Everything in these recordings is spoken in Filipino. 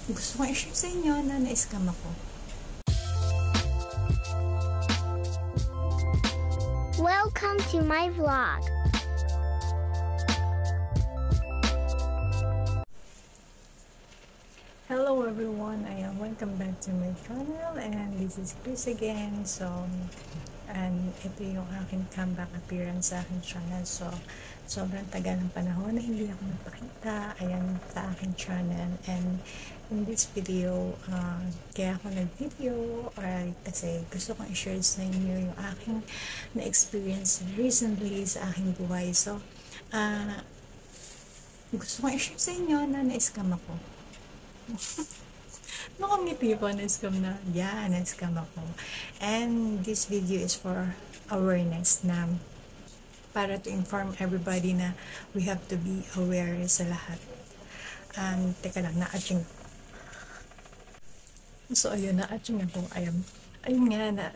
Gusto ko i-share sa inyo na na-scam ako. Welcome to my vlog. Hello everyone, welcome back to my channel, and this is Chris again. So, and ito yung aking comeback appearance sa aking channel. So, sobrang tagal ng panahon na hindi ako nagpakita, ayan, sa aking channel. And in this video, kaya ako nag-video kasi gusto kong i-share sa inyo yung aking na-experience recently sa aking buhay. So, gusto kong i-share sa inyo na na-scam ako. Nakangiti ko, na-scam na. Yeah, na-scam ako. And this video is for awareness na para to inform everybody na we have to be aware sa lahat. And teka lang, na-atching. So, ayun, na-atching ako. Ayun nga,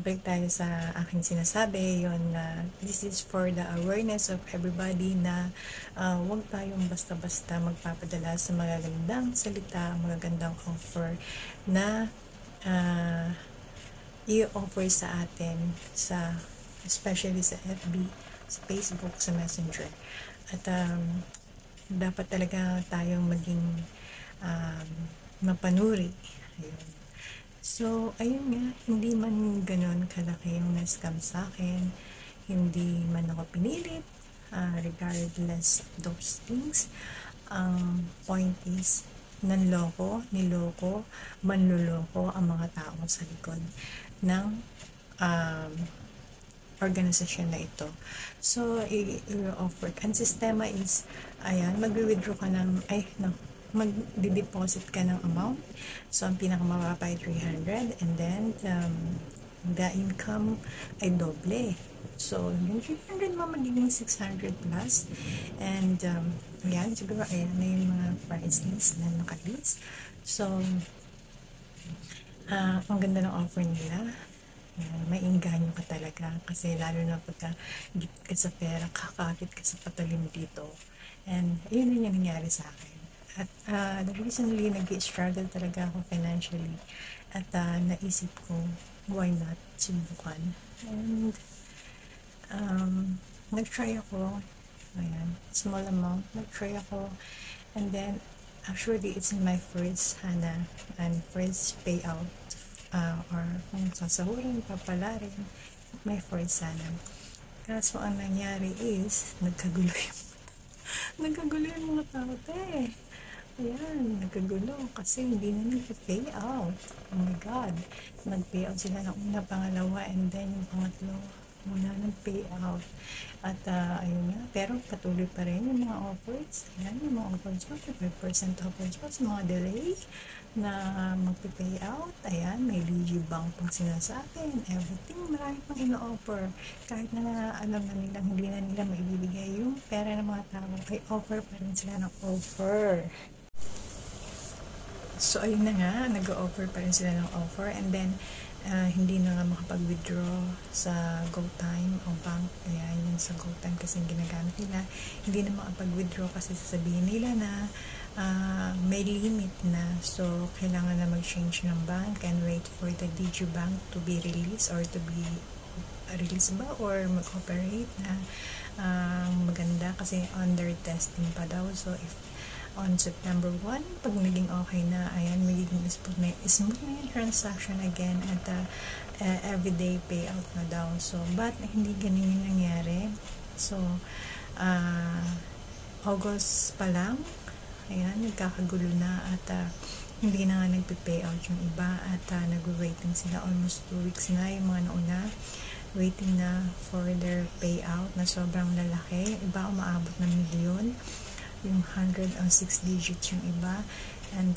balik tayo sa aking sinasabi, yun na this is for the awareness of everybody na huwag tayong basta-basta magpapadala sa magagandang salita, magagandang offer na i-offer sa atin, especially sa FB, sa Facebook, sa Messenger. At dapat talaga tayong maging mapanuri. Ayun. So, ayun nga, hindi man ganun kalaki yung na-scam sa akin, hindi man ako pinilit, regardless of those things. Ang point is, niloko, manluloko ang mga tao sa likod ng organisasyon na ito. So, i-offer. Ang sistema is, ayan, mag-withdraw ka ng, mag-deposit ka ng amount. So, ang pinakamababa ay 300, and then the income ay doble. So, yung 300 mo magiging 600 plus. And yan, siguro ayan na yung mga price list na nakalist. So, ang ganda ng offer nila. May inganyo ka talaga kasi lalo na pagka git ka sa pera, kakapit ka sa patalim dito. And yun yung nangyari sa akin. At recently, nag-struggle talaga ako financially. At naisip ko, why not subukan? And nag-try ako. Ayan, small amount. Nag-try ako. And then, actually, it's in my first first payout. Or kung sasahurin, papalarin, my first sana. Kaso ang nangyari is, nagkagulo yung mga tao, Ayan, nagkagulo kasi hindi na nag-pay out. Oh my God. Nag-pay out sila ng una, pangalawa, and then yung pangatlo, muna nag-pay out. At ayun nga, pero patuloy pa rin yung mga offers. Ayan, yung mga offers pa, 5% offers pa sa mga delay na mag-pay out. Ayan, may DigiBank pang sinasabi and everything. Marami pang ino-offer. Kahit na alam na nila, hindi na nila maibibigay yung pera ng mga tao, ay offer pa rin sila ng offer. So, ayun na nga, nag-offer pa rin sila ng offer, and then, hindi na nga makapag-withdraw sa GoTime o bank. Ayan, yun sa GoTime kasi ginagamit nila. Hindi na makapag-withdraw kasi sasabihin nila na may limit na. So, kailangan na mag-change ng bank and wait for the DigiBank to be released or to be released ba or mag-operate na maganda kasi under testing pa daw. So, if on September 1, pag naging okay na, ayan, magiging smooth na yung transaction again at everyday payout na daw. So, but hindi ganun yung nangyari. So, August pa lang, ayan, nagkakagulo na at hindi na nga nagpe-payout yung iba at nag-waiting sila almost 2 weeks na yung mga nauna. Waiting na for their payout na sobrang lalaki. Iba umaabot ng milyon. Yung 106 digits yung iba. And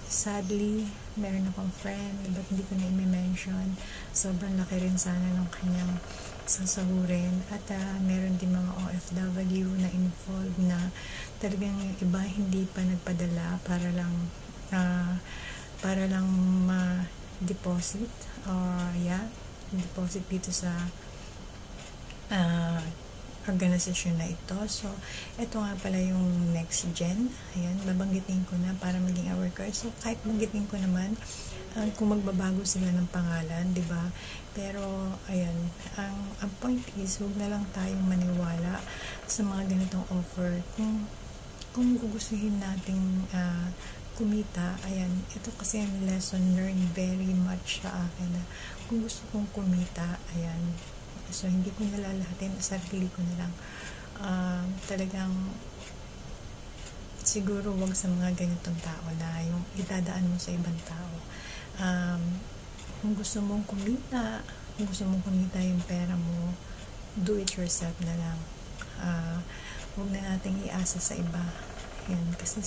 sadly, meron akong friend, but hindi ko na i-mention. Sobrang laki rin sana ng kanyang sasahurin. At meron din mga OFW na involved na talagang yung iba hindi pa nagpadala para lang ma-deposit or deposit dito sa organisasyon na ito. So, ito nga pala yung next gen. Ayan, babanggitin ko na para maging aware ka. So, kahit banggitin ko naman, kung magbabago sila ng pangalan, di ba? Pero, ayan, ang point is, huwag na lang tayong maniwala sa mga ganitong offer. Kung gugustuhin nating kumita, ayan, ito kasi yung lesson learned very much sa akin na kung gusto kong kumita, ayan, so hindi ko nalalahatin, sarili ko na lang. Talagang siguro wag sa mga ganitong tao na yung idadaan mo sa ibang tao. Kung gusto mong kumita, yung pera mo, do it yourself na lang. Huwag na nating iasa sa iba. Yan, kasi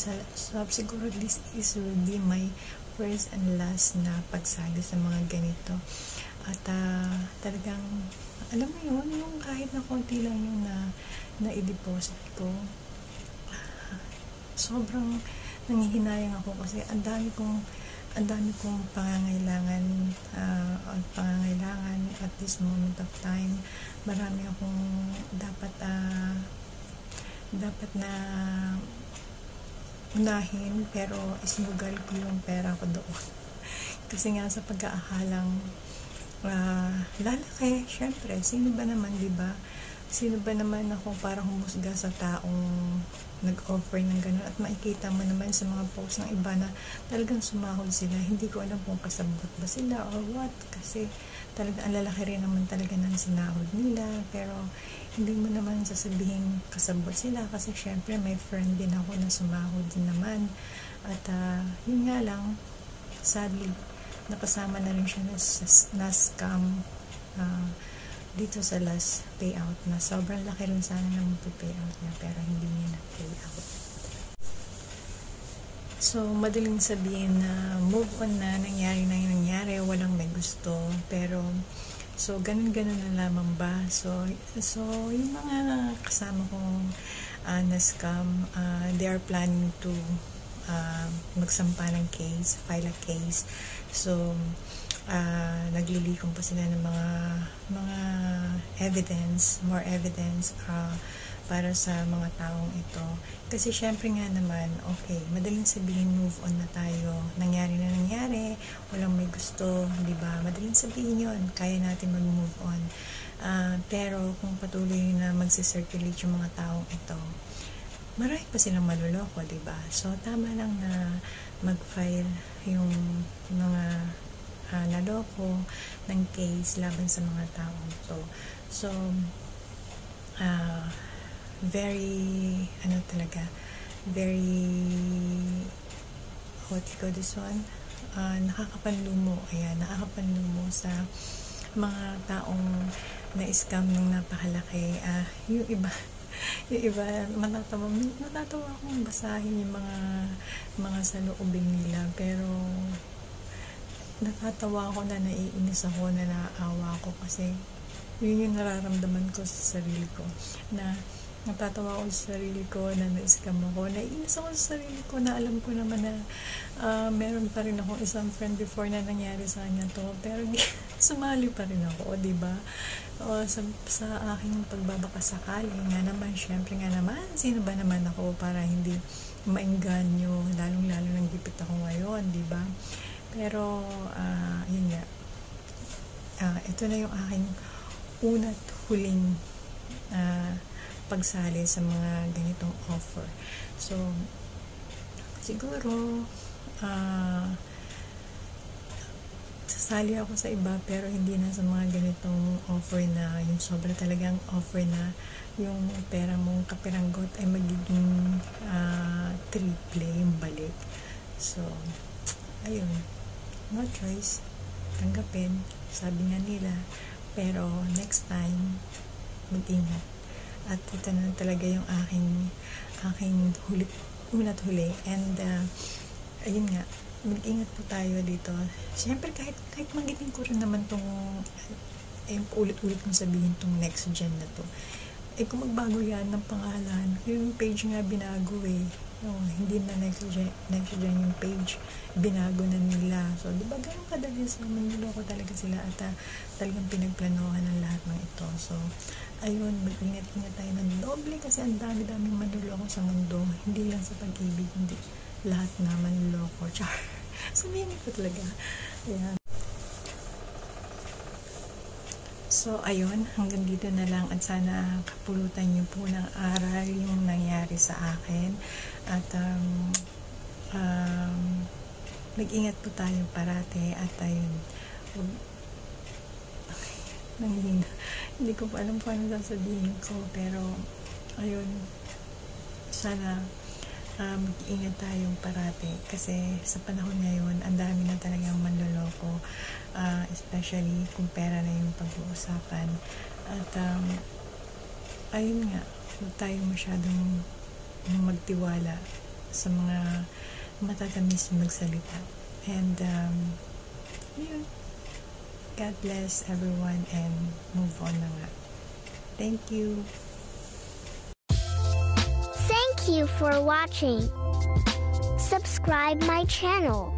siguro this is really my first and last na pagsali sa mga ganito. At talagang alam mo yun, yung kahit na konti lang yung na i-deposit ko, sobrang nangihinayang ako kasi ang dami kong pangangailangan at this moment of time. Marami akong dapat na unahin, pero isinugal ko yung pera ko doon. Kasi nga sa pag-aakalang lalaki, syempre, sino ba naman, diba? Sino ba naman ako para humusga sa taong nag-offer ng gano'n? At makikita mo naman sa mga posts ng iba na talagang sumahod sila. Hindi ko alam kung kasabot ba sila or what. Kasi talaga ang lalaki rin naman talaga ng sinahod nila. Pero hindi mo naman sasabihin kasabot sila. Kasi syempre may friend din ako na sumahod din naman. At yun nga lang, sadly, napasama na rin siya na scam dito sa last payout na sobrang laki rin sana ng payout niya pero hindi niya na-pay out. So, madaling sabihin na move on na, nangyari na yung nangyari, walang may gusto, pero so, ganun-ganun na lamang ba? So yung mga kasama kong na scam, they are planning to magsampa ng case, file a case. So, naglilikom pa sila ng mga evidence, more evidence para sa mga taong ito. Kasi syempre nga naman, okay, madaling sabihin move on na tayo. Nangyari na nangyari, walang may gusto, di ba? Madaling sabihin yun, kaya natin mag-move on. Pero kung patuloy na magsisirculate yung mga taong ito, marami pa silang maluloko, di ba? So, tama lang na mag-file yung mga naloko ng case laban sa mga tao. So very, very, what you call this one? Nakakapanlumo sa mga taong na-scam ng napakalaki. Yung iba, matatawa akong basahin yung mga saloobin nila, pero natatawa ako na naiinis ako, na naaawa ako kasi yun yung nararamdaman ko sa sarili ko, na natatawa ako sa sarili ko na na-scam ako, naiinis ako sa sarili ko na alam ko naman na meron pa rin ako isang friend before na nangyari sa kanya to, pero sumali pa rin ako, diba? Sa aking pagbabakasakali nga naman, syempre nga naman, sino ba naman ako para hindi maengganyo, lalong-lalo nang gipit ako ngayon, diba? Pero, yun nga, ito na yung aking una't huling pagsali sa mga ganitong offer. So, siguro, sasali ako sa iba, pero hindi na sa mga ganitong offer na, yung sobra talagang offer na yung pera mong kapiranggot ay magiging triple yung balik. So, ayun, no choice, tanggapin, sabi nga nila, pero next time mag-ingat. At ito na talaga yung aking una't huli, and ayun nga, mag-ingat po tayo dito. Siyempre kahit magitin ko rin naman tong ulit-ulit kong sabihin tong next gen na to, kung magbago yan ng pangalan, yung page nga binago hindi na next gen yung page, binago na nila. So, di ba ganun kadali, so manluloko talaga sila at talagang pinagplanohan ng lahat ng ito. So, ayun, mag-ingat-ingat tayo ng doble kasi ang dami-daming manluloko sa mundo, hindi lang sa pag-ibig, hindi lahat na manluloko. Char. Sabihin ko talaga. Ayan. So, ayun, hanggang dito na lang at sana kapulutan niyo po ng aral yung nangyari sa akin at mag-ingat po tayo parati at ayun, nanghihina. Hindi ko pa alam kung ano sasabihin ko, pero ayun, sana mag-iingat tayong parati kasi sa panahon ngayon ang dami na talagang manloloko, especially kung pera na yung pag-uusapan at ayun nga, huwag tayo masyadong magtiwala sa mga matatamis magsalita and yun, God bless everyone and move on na nga. Thank you. Thank you for watching. Subscribe my channel.